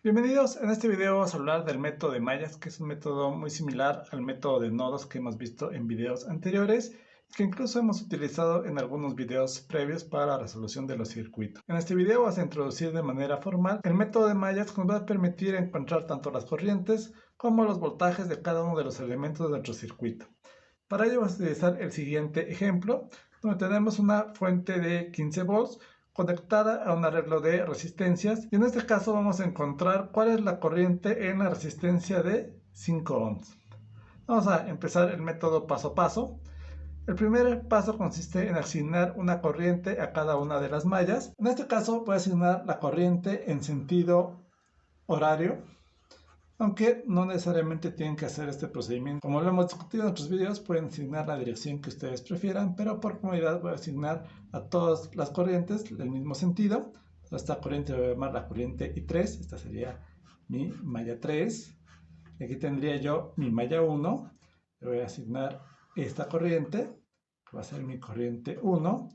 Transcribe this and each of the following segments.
Bienvenidos, en este video vamos a hablar del método de mallas, que es un método muy similar al método de nodos que hemos visto en videos anteriores, que incluso hemos utilizado en algunos videos previos para la resolución de los circuitos. En este video vamos a introducir de manera formal el método de mallas que nos va a permitir encontrar tanto las corrientes como los voltajes de cada uno de los elementos de nuestro circuito. Para ello vamos a utilizar el siguiente ejemplo, donde tenemos una fuente de 15 volts conectada a un arreglo de resistencias, y en este caso vamos a encontrar cuál es la corriente en la resistencia de 5 ohms. Vamos a empezar el método paso a paso. El primer paso consiste en asignar una corriente a cada una de las mallas. En este caso voy a asignar la corriente en sentido horario, aunque no necesariamente tienen que hacer este procedimiento. Como lo hemos discutido en otros videos, pueden asignar la dirección que ustedes prefieran, pero por comodidad voy a asignar a todas las corrientes el mismo sentido. Esta corriente voy a llamar la corriente I3, esta sería mi malla 3. Aquí tendría yo mi malla 1, le voy a asignar esta corriente, que va a ser mi corriente 1.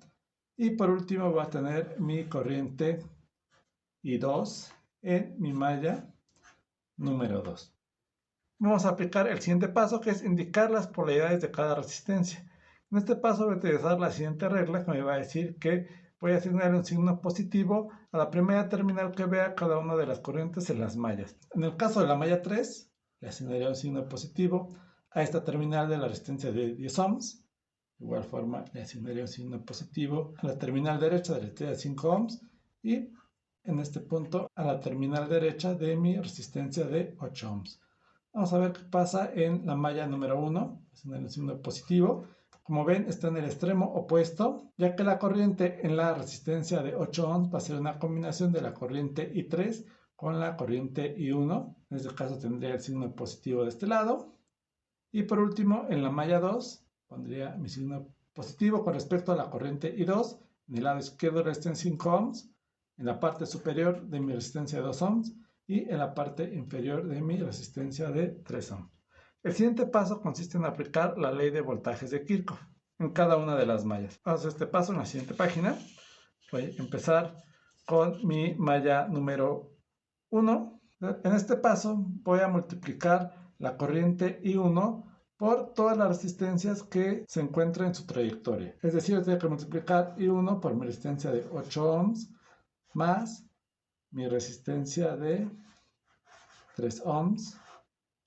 Y por último voy a tener mi corriente I2 en mi malla número 2. Vamos a aplicar el siguiente paso, que es indicar las polaridades de cada resistencia. En este paso voy a utilizar la siguiente regla, que me va a decir que voy a asignar un signo positivo a la primera terminal que vea cada una de las corrientes en las mallas. En el caso de la malla 3, le asignaría un signo positivo a esta terminal de la resistencia de 10 ohms. De igual forma, le asignaría un signo positivo a la terminal derecha de la resistencia de 5 ohms y en este punto a la terminal derecha de mi resistencia de 8 ohms. Vamos a ver qué pasa en la malla número 1, es en el signo positivo. Como ven, está en el extremo opuesto, ya que la corriente en la resistencia de 8 ohms va a ser una combinación de la corriente I3 con la corriente I1. En este caso tendría el signo positivo de este lado. Y por último, en la malla 2, pondría mi signo positivo con respecto a la corriente I2. En el lado izquierdo resisten 5 ohms, en la parte superior de mi resistencia de 2 ohms y en la parte inferior de mi resistencia de 3 ohms. El siguiente paso consiste en aplicar la ley de voltajes de Kirchhoff en cada una de las mallas. Vamos a hacer este paso en la siguiente página. Voy a empezar con mi malla número 1. En este paso voy a multiplicar la corriente I1 por todas las resistencias que se encuentran en su trayectoria. Es decir, tengo que multiplicar I1 por mi resistencia de 8 ohms más mi resistencia de 3 ohms.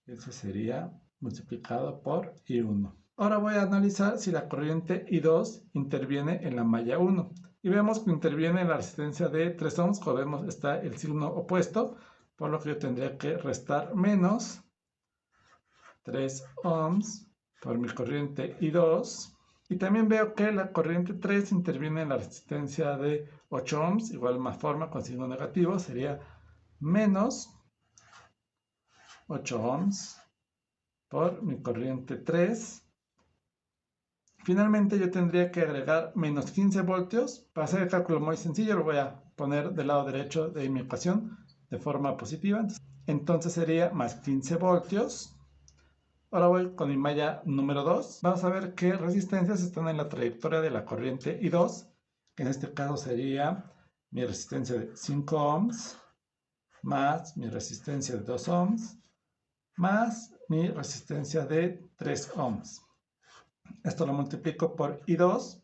Eso sería multiplicado por I1. Ahora voy a analizar si la corriente I2 interviene en la malla 1. Y vemos que interviene en la resistencia de 3 ohms. Como vemos, está el signo opuesto, por lo que yo tendría que restar menos 3 ohms por mi corriente I2. Y también veo que la corriente 3 interviene en la resistencia de 8 ohms. Igual más forma, con signo negativo, sería menos 8 ohms por mi corriente 3. Finalmente yo tendría que agregar menos 15 voltios. Para hacer el cálculo muy sencillo, lo voy a poner del lado derecho de mi ecuación de forma positiva. Entonces sería más 15 voltios. Ahora voy con mi malla número 2. Vamos a ver qué resistencias están en la trayectoria de la corriente I2, que en este caso sería mi resistencia de 5 ohms más mi resistencia de 2 ohms más mi resistencia de 3 ohms. Esto lo multiplico por I2.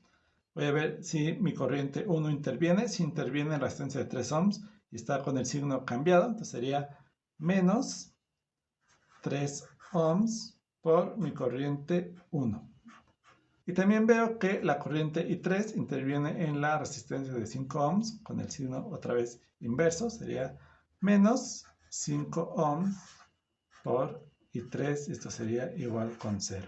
Voy a ver si mi corriente 1 interviene. Si interviene en la resistencia de 3 ohms y está con el signo cambiado, entonces sería menos 3 ohms por mi corriente 1. Y también veo que la corriente I3 interviene en la resistencia de 5 ohms con el signo otra vez inverso. Sería menos 5 ohms por I3. Esto sería igual con 0.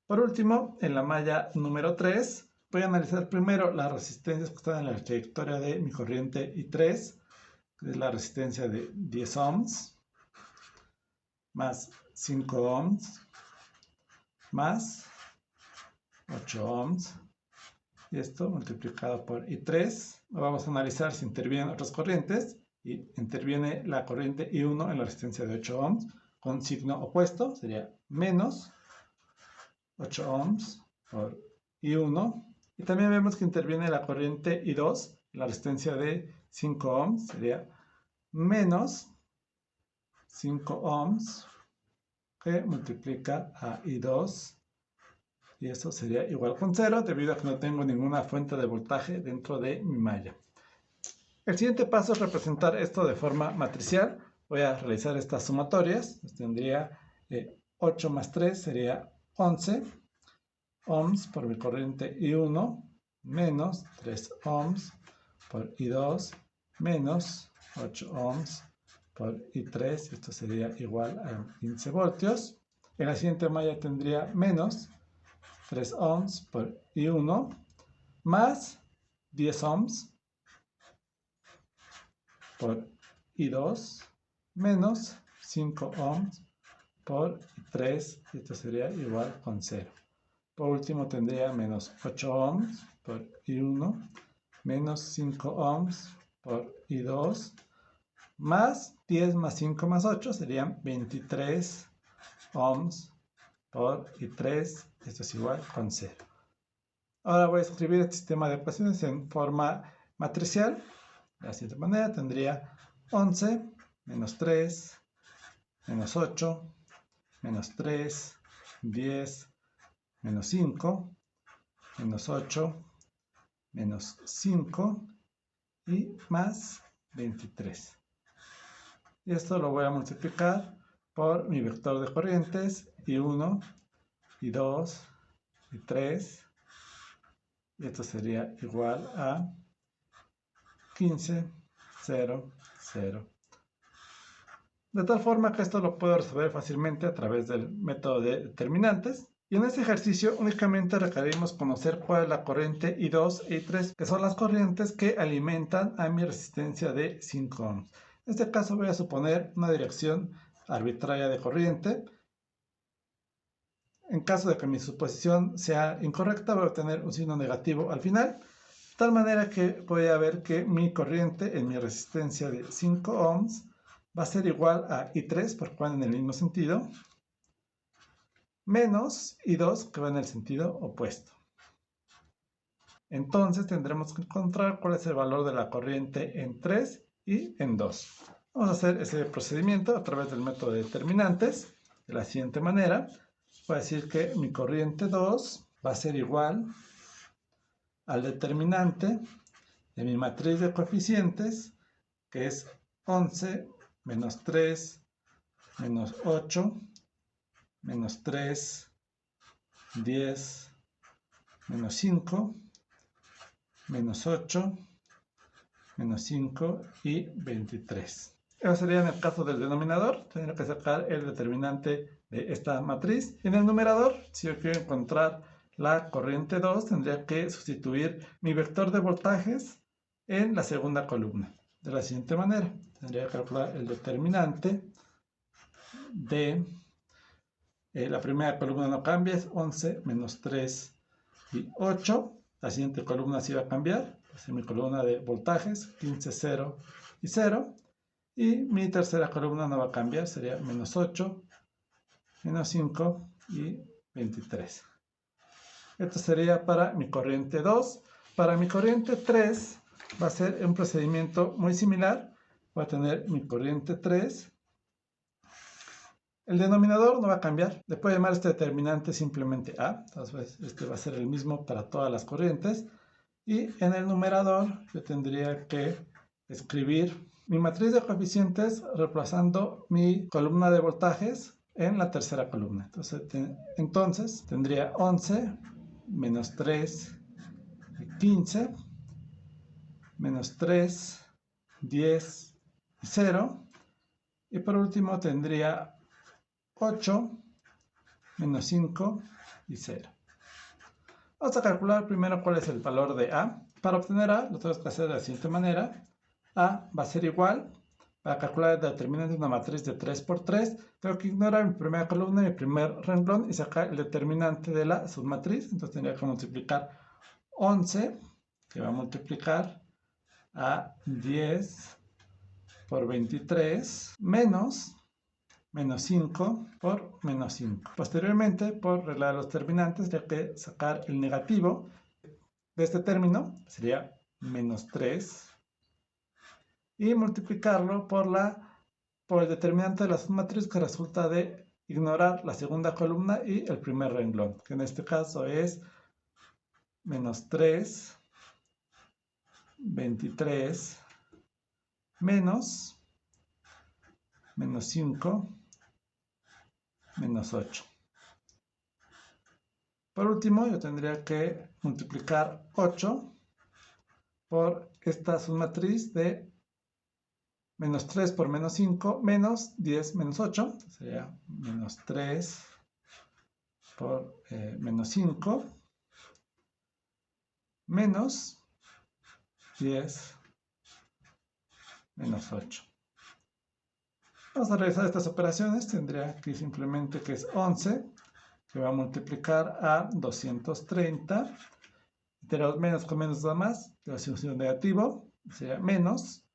Por último, en la malla número 3, voy a analizar primero las resistencias que están en la trayectoria de mi corriente I3, que es la resistencia de 10 ohms, más 5 ohms, más 8 ohms, y esto multiplicado por I3. Vamos a analizar si intervienen otras corrientes, y interviene la corriente I1 en la resistencia de 8 ohms, con signo opuesto, sería menos 8 ohms por I1. Y también vemos que interviene la corriente I2, la resistencia de 5 ohms, sería menos 5 ohms que multiplica a I2 y eso sería igual con 0 debido a que no tengo ninguna fuente de voltaje dentro de mi malla. El siguiente paso es representar esto de forma matricial. Voy a realizar estas sumatorias. Pues tendría 8 más 3 sería 11 ohms por mi corriente I1 menos 3 ohms por I2 menos 8 ohms por I3. Esto sería igual a 15 voltios. En la siguiente malla tendría menos 3 ohms por I1 más 10 ohms por I2 menos 5 ohms por I3. Esto sería igual con 0. Por último tendría menos 8 ohms por I1 menos 5 ohms por I2 más 10 más 5 más 8 serían 23 ohms por I3. Esto es igual con 0. Ahora voy a escribir este sistema de ecuaciones en forma matricial. De la siguiente manera tendría 11 menos 3 menos 8 menos 3 10 menos 5 menos 8 menos 5 y más 23. Y esto lo voy a multiplicar por mi vector de corrientes I1, I2, I3. Y esto sería igual a 15, 0, 0. De tal forma que esto lo puedo resolver fácilmente a través del método de determinantes. Y en este ejercicio únicamente requerimos conocer cuál es la corriente I2 e I3, que son las corrientes que alimentan a mi resistencia de 5 ohms. En este caso voy a suponer una dirección arbitraria de corriente. En caso de que mi suposición sea incorrecta, voy a obtener un signo negativo al final. De tal manera que voy a ver que mi corriente en mi resistencia de 5 ohms va a ser igual a I3, porque van en el mismo sentido, menos I2, que va en el sentido opuesto. Entonces tendremos que encontrar cuál es el valor de la corriente en 3 y en 2. Vamos a hacer ese procedimiento a través del método de determinantes de la siguiente manera. Voy a decir que mi corriente 2 va a ser igual al determinante de mi matriz de coeficientes, que es 11 menos 3 menos 8 menos 3 10 menos 5 menos 8 menos 5 y 23. Eso sería en el caso del denominador. Tendría que sacar el determinante de esta matriz. En el numerador, si yo quiero encontrar la corriente 2, tendría que sustituir mi vector de voltajes en la segunda columna. De la siguiente manera, tendría que calcular el determinante de la primera columna no cambia, es 11 menos 3 y 8. La siguiente columna sí va a cambiar, es mi columna de voltajes, 15, 0 y 0. Y mi tercera columna no va a cambiar, sería menos 8, menos 5 y 23. Esto sería para mi corriente 2. Para mi corriente 3 va a ser un procedimiento muy similar. Voy a tener mi corriente 3. El denominador no va a cambiar. Le puedo llamar este determinante simplemente A. Entonces este va a ser el mismo para todas las corrientes. Y en el numerador yo tendría que escribir mi matriz de coeficientes reemplazando mi columna de voltajes en la tercera columna. Entonces tendría 11 menos 3 y 15 menos 3, 10 y 0. Y por último tendría 8 menos 5 y 0. Vamos a calcular primero cuál es el valor de A. Para obtener A, lo tengo que hacer de la siguiente manera. A va a ser igual, para calcular el determinante de una matriz de 3 por 3, tengo que ignorar mi primera columna y mi primer renglón y sacar el determinante de la submatriz. Entonces tendría que multiplicar 11, que va a multiplicar a 10 por 23, menos 5 por menos 5. Posteriormente, por regla de los determinantes, tendría que sacar el negativo de este término, sería menos 3, y multiplicarlo por la por el determinante de la submatriz que resulta de ignorar la segunda columna y el primer renglón, que en este caso es menos 3, 23, menos 5, menos 8. Por último, yo tendría que multiplicar 8 por esta submatriz de menos 3 por menos 5, menos 10 menos 8. Sería menos 3 por menos 5, menos 10 menos 8. Vamos a realizar estas operaciones. Tendría que simplemente que es 11, que va a multiplicar a 230. Tenemos menos con menos da más, tenemos un signo negativo, sería menos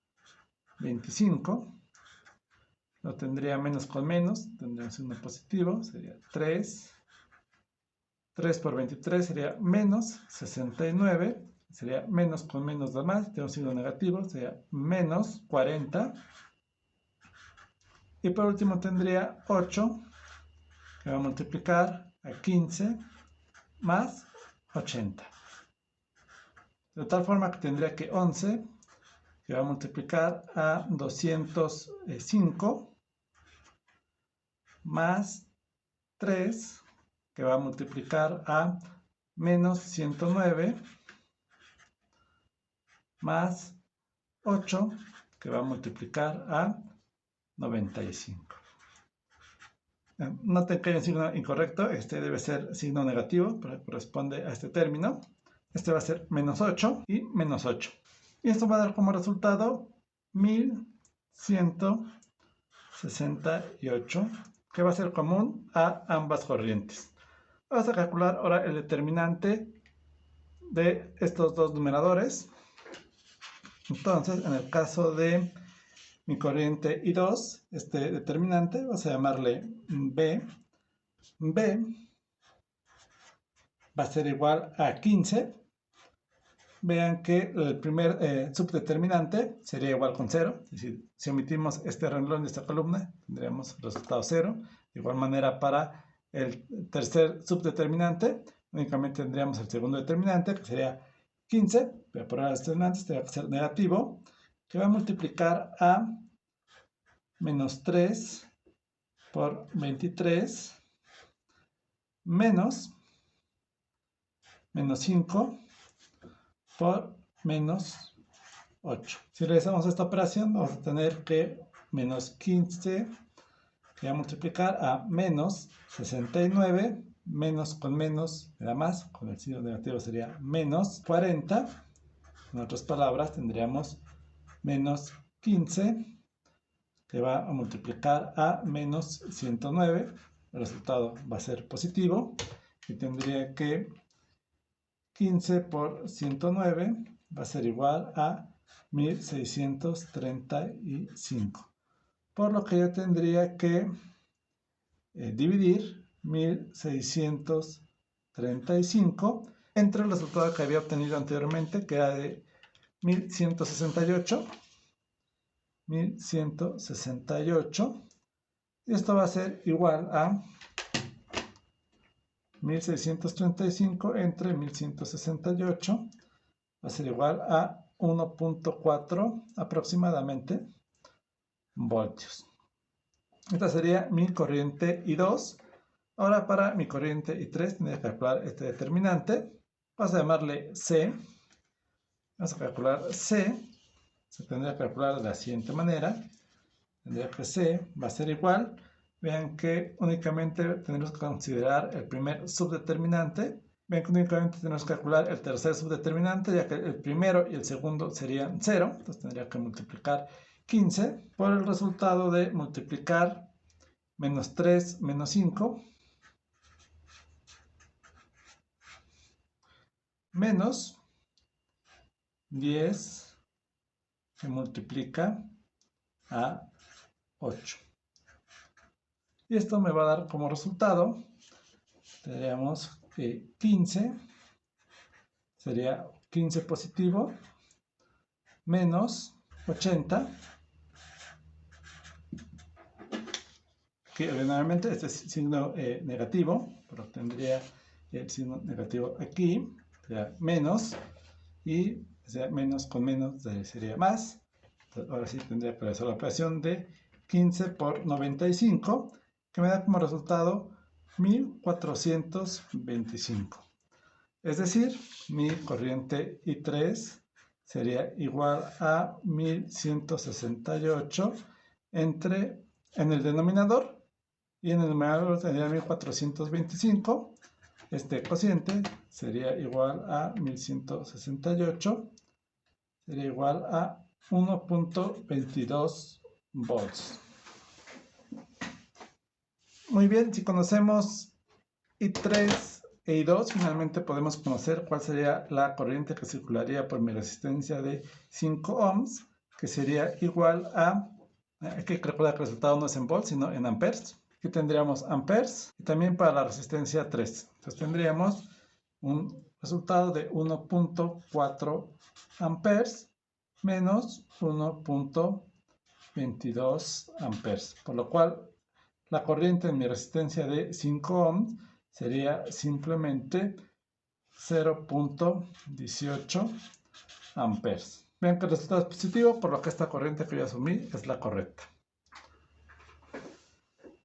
25. Lo tendría menos con menos, tendría un signo positivo, sería 3. 3 por 23 sería menos 69. Sería menos con menos da más, tenemos un signo negativo, sería menos 40. Y por último tendría 8, que va a multiplicar a 15 más 80. De tal forma que tendría que 11, que va a multiplicar a 205, más 3, que va a multiplicar a menos 109, más 8, que va a multiplicar a 95. Noten que hay un signo incorrecto, este debe ser signo negativo, porque corresponde a este término. Este va a ser menos 8 y menos 8. Y esto va a dar como resultado 1168, que va a ser común a ambas corrientes. Vamos a calcular ahora el determinante de estos dos numeradores. Entonces, en el caso de mi corriente I2, este determinante, vamos a llamarle B. B va a ser igual a 15. Vean que el primer subdeterminante sería igual con 0. Es decir, si omitimos este renglón de esta columna, tendríamos el resultado 0. De igual manera, para el tercer subdeterminante, únicamente tendríamos el segundo determinante, que sería 15. Voy a poner los determinantes, tendría que ser negativo, que va a multiplicar a menos 3 por 23, menos 5 por menos 8. Si realizamos esta operación, vamos a tener que menos 15, que va a multiplicar a menos 69, menos con menos me da más, con el signo negativo sería menos 40. En otras palabras, tendríamos menos 15, que va a multiplicar a menos 109. El resultado va a ser positivo y tendría que 15 por 109 va a ser igual a 1635. Por lo que yo tendría que dividir 1635 entre el resultado que había obtenido anteriormente, que era de 1168. 1168. Y esto va a ser igual a 1635 entre 1168 va a ser igual a 1.4 aproximadamente voltios. Esta sería mi corriente I2. Ahora para mi corriente I3 tendría que calcular este determinante. Vamos a llamarle C. Vamos a calcular C. Se tendría que calcular de la siguiente manera. Tendría que C va a ser igual. Vean que únicamente tenemos que considerar el primer subdeterminante. Vean que únicamente tenemos que calcular el tercer subdeterminante, ya que el primero y el segundo serían 0. Entonces tendría que multiplicar 15 por el resultado de multiplicar menos 3 menos 5 menos 10 que multiplica a 8. Y esto me va a dar como resultado, tendríamos que 15 sería 15 positivo menos 80 que nuevamente este es signo negativo, pero tendría el signo negativo aquí, sería menos, y menos con menos sería más. Entonces, ahora sí tendría que realizar la operación de 15 por 95, que me da como resultado 1425. Es decir, mi corriente I3 sería igual a 1168 en el denominador, y en el numerador tendría 1425. Este cociente sería igual a 1168, sería igual a 1.22 volts. Muy bien, si conocemos I3 e I2, finalmente podemos conocer cuál sería la corriente que circularía por mi resistencia de 5 ohms, que sería igual a, hay que recordar que el resultado no es en volts, sino en amperes. Aquí tendríamos amperes, y también para la resistencia 3. Entonces tendríamos un resultado de 1.4 amperes menos 1.22 amperes, por lo cual la corriente en mi resistencia de 5 ohms sería simplemente 0.18 amperes. Vean que el resultado es positivo, por lo que esta corriente que yo asumí es la correcta.